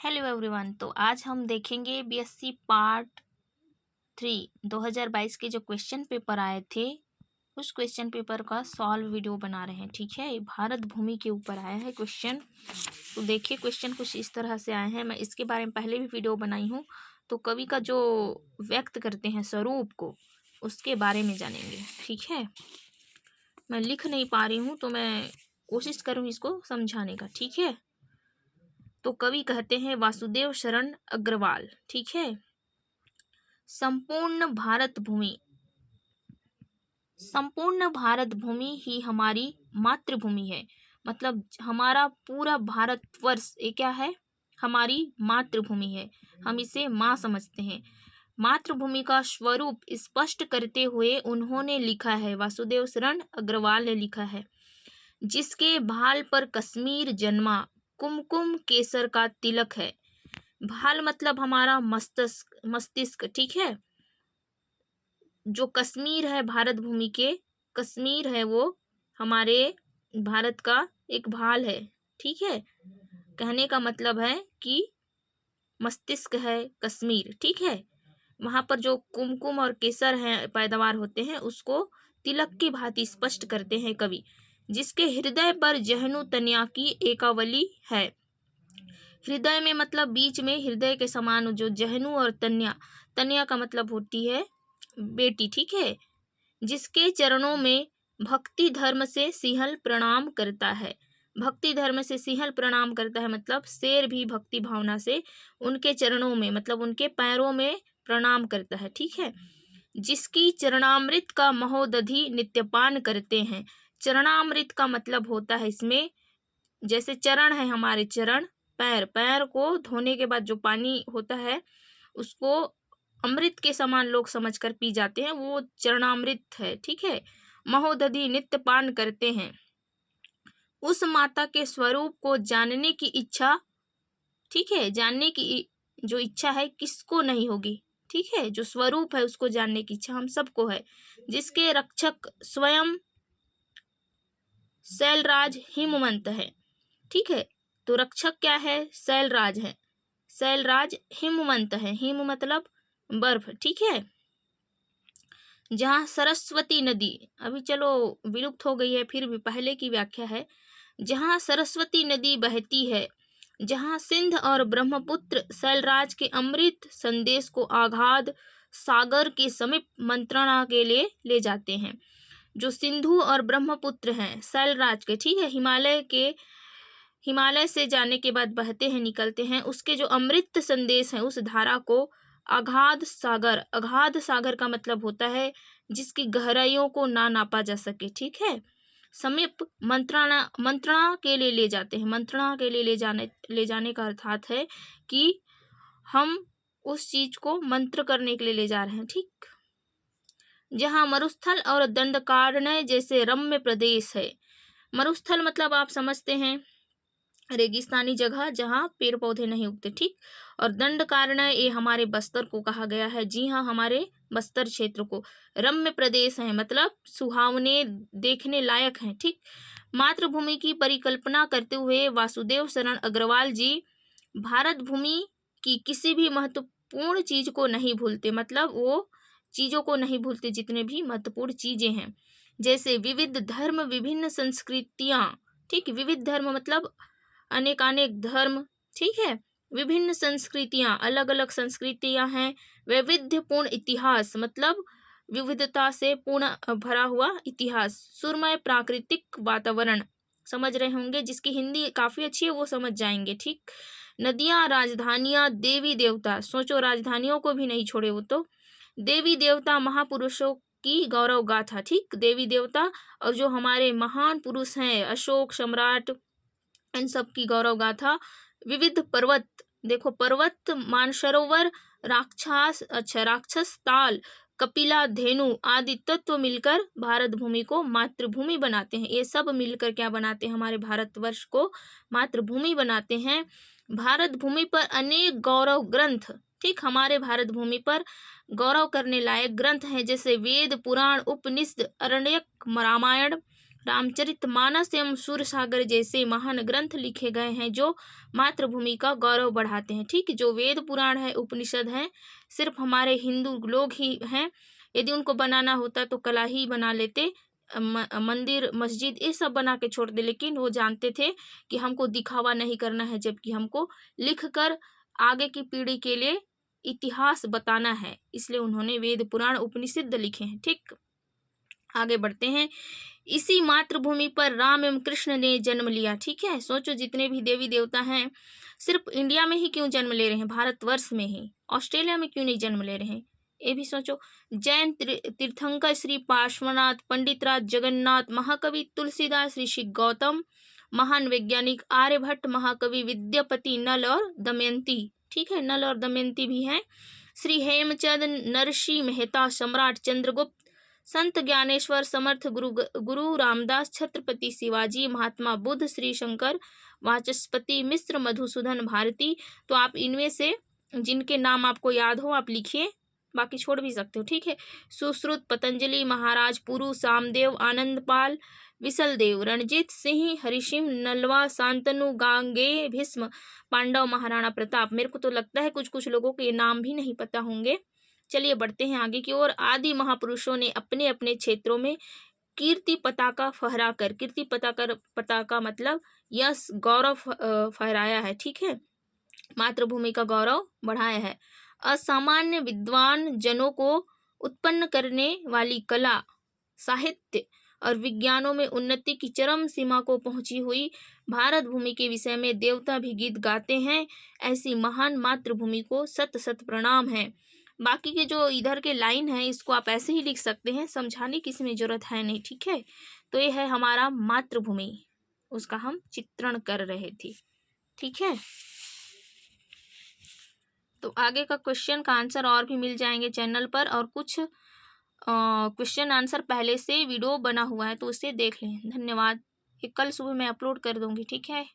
Hello everyone. तो आज हम देखेंगे बीएससी पार्ट 3 2022 के जो क्वेश्चन पेपर आए थे उस क्वेश्चन पेपर का सॉल्व वीडियो बना रहे हैं। ठीक है, ये भारत भूमि के ऊपर आया है क्वेश्चन। तो देखिए क्वेश्चन कुछ इस तरह से आए हैं। मैं इसके बारे में पहले भी वीडियो बनाई हूँ, तो कवि का जो व्यक्त करते हैं स्वरूप को उसके बारे में जानेंगे। ठीक है, मैं लिख नहीं पा रही हूँ तो मैं कोशिश करूँ इसको समझाने का। ठीक है, तो कवि कहते हैं वासुदेव शरण अग्रवाल। ठीक है, संपूर्ण भारत भूमि ही हमारी मातृभूमि है। मतलब हमारा पूरा भारतवर्ष ये क्या है, हमारी मातृभूमि है। हम इसे माँ समझते हैं। मातृभूमि का स्वरूप स्पष्ट करते हुए उन्होंने लिखा है, वासुदेव शरण अग्रवाल ने लिखा है, जिसके भाल पर कश्मीर जन्मा, कुमकुम केसर का तिलक है। भाल मतलब हमारा मस्तिष्क। ठीक है, जो कश्मीर है भारत भूमि के, कश्मीर है वो हमारे भारत का एक भाल है। ठीक है, कहने का मतलब है कि मस्तिष्क है कश्मीर। ठीक है, वहां पर जो कुमकुम और केसर है पैदावार होते हैं उसको तिलक की भांति स्पष्ट करते हैं कवि, जिसके हृदय पर जहनु तन्या की एकावली है। हृदय में मतलब बीच में हृदय के समान जो जहनु और तन्या, तन्या का मतलब होती है बेटी। ठीक है, जिसके चरणों में भक्ति धर्म से सिंहल प्रणाम करता है। भक्ति धर्म से सिंहल प्रणाम करता है मतलब शेर भी भक्ति भावना से उनके चरणों में मतलब उनके पैरों में प्रणाम करता है। ठीक है, जिसकी चरणामृत का महोदधि नित्यपान करते हैं। चरणामृत का मतलब होता है इसमें, जैसे चरण है हमारे, चरण पैर, पैर को धोने के बाद जो पानी होता है उसको अमृत के समान लोग समझकर पी जाते हैं, वो चरणामृत है। ठीक है, महोदधि नित्य पान करते हैं। उस माता के स्वरूप को जानने की इच्छा, ठीक है, जानने की जो इच्छा है किसको नहीं होगी। ठीक है, जो स्वरूप है उसको जानने की इच्छा हम सबको है, जिसके रक्षक स्वयं शैलराज हिमवंत है। ठीक है, तो रक्षक क्या है, शैलराज है, शैलराज हिमवंत है, हिम मतलब बर्फ। ठीक है, जहाँ सरस्वती नदी अभी चलो विलुप्त हो गई है, फिर भी पहले की व्याख्या है, जहाँ सरस्वती नदी बहती है, जहाँ सिंध और ब्रह्मपुत्र शैलराज के अमृत संदेश को आगाध सागर के समीप मंत्रणा के लिए ले जाते हैं। जो सिंधु और ब्रह्मपुत्र हैं शैलराज के, ठीक है, हिमालय से जाने के बाद बहते हैं, निकलते हैं, उसके जो अमृत संदेश है उस धारा को अगाध सागर का मतलब होता है जिसकी गहराइयों को ना नापा जा सके। ठीक है, समीप मंत्रणा के लिए ले जाते हैं। मंत्रणा के लिए ले जाने का अर्थात है कि हम उस चीज को मंत्र करने के लिए ले जा रहे हैं। ठीक, जहाँ मरुस्थल और दंडकारण्य जैसे रम्य प्रदेश है। मरुस्थल मतलब आप समझते हैं रेगिस्तानी जगह जहाँ पेड़ पौधे नहीं उगते। ठीक, और दंडकारण्य ये हमारे बस्तर को कहा गया है। जी हाँ, हमारे बस्तर क्षेत्र को रम्य प्रदेश है मतलब सुहावने देखने लायक हैं। ठीक, मातृभूमि की परिकल्पना करते हुए वासुदेव शरण अग्रवाल जी भारत भूमि की किसी भी महत्वपूर्ण चीज को नहीं भूलते। मतलब वो चीजों को नहीं भूलते जितने भी महत्वपूर्ण चीजें हैं, जैसे विविध धर्म विभिन्न संस्कृतियां। ठीक, विविध धर्म मतलब अनेकानेक धर्म। ठीक है, विभिन्न संस्कृतियां, अलग अलग संस्कृतियां हैं। वैविध्यपूर्ण इतिहास मतलब विविधता से पूर्ण भरा हुआ इतिहास। सुरमय प्राकृतिक वातावरण समझ रहे होंगे, जिसकी हिंदी काफी अच्छी है वो समझ जाएंगे। ठीक, नदियां, राजधानियां, देवी देवता, सोचो राजधानियों को भी नहीं छोड़े वो तो, देवी देवता, महापुरुषों की गौरव गाथा। ठीक, देवी देवता और जो हमारे महान पुरुष हैं अशोक सम्राट, इन सब की गौरव गाथा। विविध पर्वत, देखो पर्वत, मानसरोवर, राक्षस ताल, कपिला, धेनु आदि तत्व मिलकर भारत भूमि को मातृभूमि बनाते हैं। ये सब मिलकर क्या बनाते हैं, हमारे भारतवर्ष को मातृभूमि बनाते हैं। भारत भूमि पर अनेक गौरव ग्रंथ, ठीक, हमारे भारत भूमि पर गौरव करने लायक ग्रंथ हैं, जैसे वेद, पुराण, उपनिषद, अरण्यक, रामायण, रामचरितमानस एवं सूरसागर जैसे महान ग्रंथ लिखे गए हैं जो मातृभूमि का गौरव बढ़ाते हैं। ठीक, जो वेद पुराण है, उपनिषद हैं, सिर्फ हमारे हिंदू लोग ही हैं। यदि उनको बनाना होता तो कला ही बना लेते, मंदिर मस्जिद ये सब बना के छोड़ दे, लेकिन वो जानते थे कि हमको दिखावा नहीं करना है, जबकि हमको लिख कर आगे की पीढ़ी के लिए इतिहास बताना है, इसलिए उन्होंने वेद पुराण उपनिषद लिखे हैं। ठीक, आगे बढ़ते हैं। इसी मातृभूमि पर राम एवं कृष्ण ने जन्म लिया। ठीक है, सोचो जितने भी देवी देवता हैं सिर्फ इंडिया में ही क्यों जन्म ले रहे हैं, भारतवर्ष में ही, ऑस्ट्रेलिया में क्यों नहीं जन्म ले रहे हैं, ये भी सोचो। जैन तीर्थंकर श्री पार्श्वनाथ, पंडित राज जगन्नाथ, महाकवि तुलसीदास, ऋषि गौतम, महान वैज्ञानिक आर्यभट्ट, महाकवि विद्यापति, नल और दमयंती। ठीक है, नल और दमयंती भी हैं। श्री हेमचंद, नरसिंह मेहता, सम्राट चंद्रगुप्त, संत ज्ञानेश्वर, समर्थ गुरु रामदास, छत्रपति शिवाजी, महात्मा बुद्ध, श्री शंकर, वाचस्पति मिश्र, मधुसूदन भारती। तो आप इनमें से जिनके नाम आपको याद हो आप लिखिए, बाकी छोड़ भी सकते हो। ठीक है, सुश्रुत, पतंजलि महाराज, पुरु, सामदेव, आनंदपाल, विसलदेव, रणजीत सिंह, हरिसिंह, नलवा, शांतनु, गांगे, भीष्म, पांडव, महाराणा प्रताप। मेरे को तो लगता है कुछ कुछ लोगों के नाम भी नहीं पता होंगे। चलिए बढ़ते हैं आगे की ओर। आदि महापुरुषों ने अपने अपने क्षेत्रों में कीर्ति पताका फहराकर, कीर्ति पताका मतलब यश, गौरव फहराया है। ठीक है, मातृभूमि का गौरव बढ़ाया है। असामान्य विद्वान जनों को उत्पन्न करने वाली कला, साहित्य और विज्ञानों में उन्नति की चरम सीमा को पहुंची हुई भारत भूमि के विषय में देवता भी गीत गाते हैं। ऐसी महान मातृभूमि को सत सत प्रणाम है। बाकी के जो इधर के लाइन है इसको आप ऐसे ही लिख सकते हैं, समझाने की इसमें जरूरत है नहीं। ठीक है, तो ये है हमारा मातृभूमि, उसका हम चित्रण कर रहे थे। ठीक है, तो आगे का क्वेश्चन का आंसर और भी मिल जाएंगे चैनल पर, और कुछ क्वेश्चन आंसर पहले से वीडियो बना हुआ है तो उसे देख लें। धन्यवाद, ये कल सुबह मैं अपलोड कर दूंगी। ठीक है।